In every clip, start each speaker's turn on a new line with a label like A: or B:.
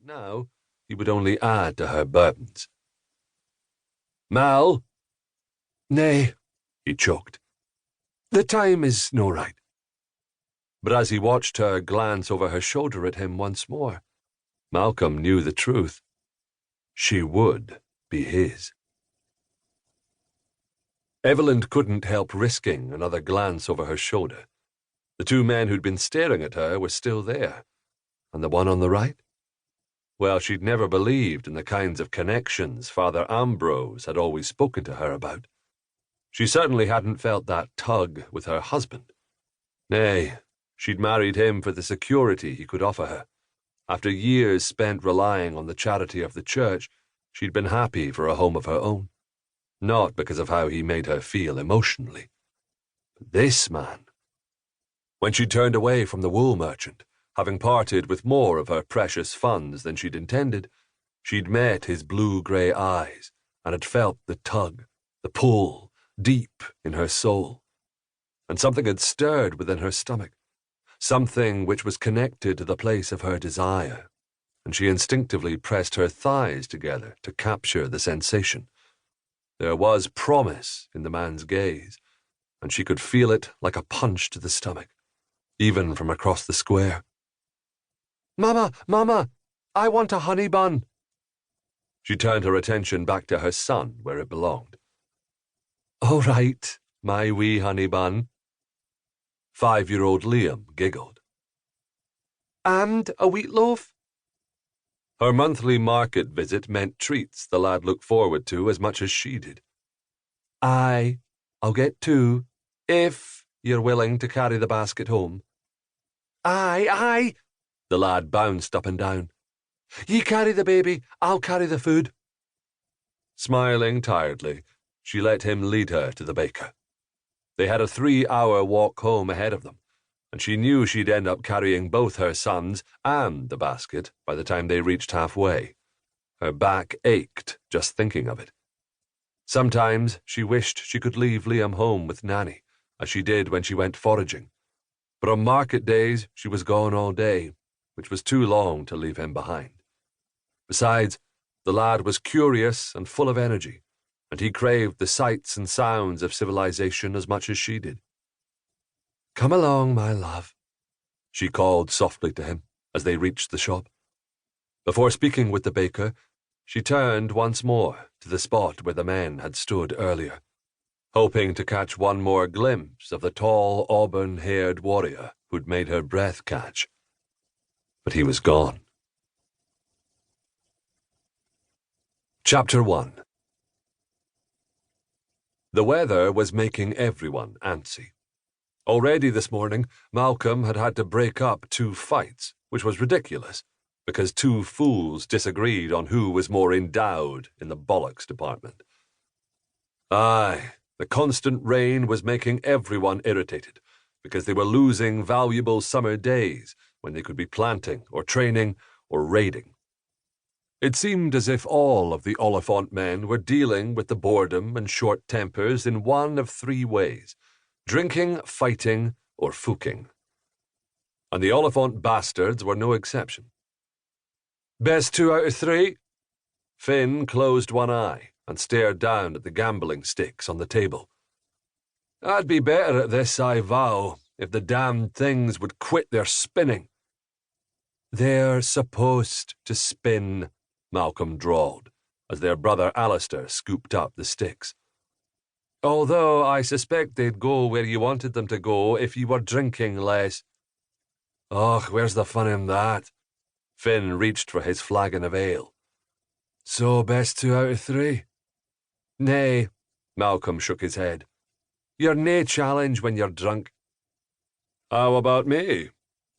A: Now he would only add to her burdens. "Mal?" "Nay," he choked. "The time is no right." But as he watched her glance over her shoulder at him once more, Malcolm knew the truth. She would be his. Evelinde couldn't help risking another glance over her shoulder. The two men who'd been staring at her were still there, and the one on the right? Well, she'd never believed in the kinds of connections Father Ambrose had always spoken to her about. She certainly hadn't felt that tug with her husband. Nay, she'd married him for the security he could offer her. After years spent relying on the charity of the church, she'd been happy for a home of her own. Not because of how he made her feel emotionally. But this man. When she turned away from the wool merchant, having parted with more of her precious funds than she'd intended, she'd met his blue-grey eyes and had felt the tug, the pull, deep in her soul. And something had stirred within her stomach, something which was connected to the place of her desire, and she instinctively pressed her thighs together to capture the sensation. There was promise in the man's gaze, and she could feel it like a punch to the stomach, even from across the square. "Mama, Mama, I want a honey bun." She turned her attention back to her son where it belonged. "All right, my wee honey bun." 5-year-old Liam giggled. "And a wheat loaf?" Her monthly market visit meant treats the lad looked forward to as much as she did. "Aye, I'll get 2, if you're willing to carry the basket home." "Aye, aye," the lad bounced up and down. "Ye carry the baby, I'll carry the food." Smiling tiredly, she let him lead her to the baker. They had a 3-hour walk home ahead of them, and she knew she'd end up carrying both her sons and the basket by the time they reached halfway. Her back ached just thinking of it. Sometimes she wished she could leave Liam home with Nanny, as she did when she went foraging. But on market days she was gone all day, which was too long to leave him behind. Besides, the lad was curious and full of energy, and he craved the sights and sounds of civilization as much as she did. "Come along, my love," she called softly to him as they reached the shop. Before speaking with the baker, she turned once more to the spot where the men had stood earlier, hoping to catch one more glimpse of the tall, auburn-haired warrior who'd made her breath catch. But he was gone. Chapter 1. The weather was making everyone antsy. Already this morning, Malcolm had had to break up 2 fights, which was ridiculous, because 2 fools disagreed on who was more endowed in the bollocks department. Aye, the constant rain was making everyone irritated, because they were losing valuable summer days when they could be planting or training or raiding. It seemed as if all of the Oliphant men were dealing with the boredom and short tempers in one of 3 ways: drinking, fighting, or fooking. And the Oliphant bastards were no exception. "Best 2 out of 3? Finn closed one eye and stared down at the gambling sticks on the table. "I'd be better at this, I vow, if the damned things would quit their spinning." "They're supposed to spin," Malcolm drawled, as their brother Alistair scooped up the sticks. "Although I suspect they'd go where you wanted them to go if you were drinking less." "Och, where's the fun in that?" Finn reached for his flagon of ale. "So best 2 out of 3? "Nay," Malcolm shook his head. "You're nae challenge when you're drunk." "How about me?"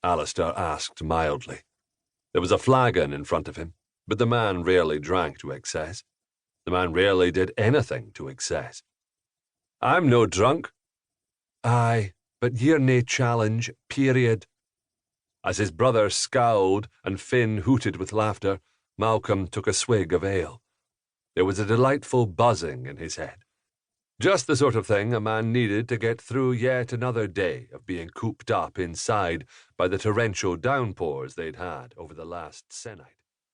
A: Alistair asked mildly. There was a flagon in front of him, but the man rarely drank to excess. The man rarely did anything to excess. "I'm no drunk." "Aye, but you're nae challenge, period." As his brother scowled and Finn hooted with laughter, Malcolm took a swig of ale. There was a delightful buzzing in his head. Just the sort of thing a man needed to get through yet another day of being cooped up inside by the torrential downpours they'd had over the last se'nnight.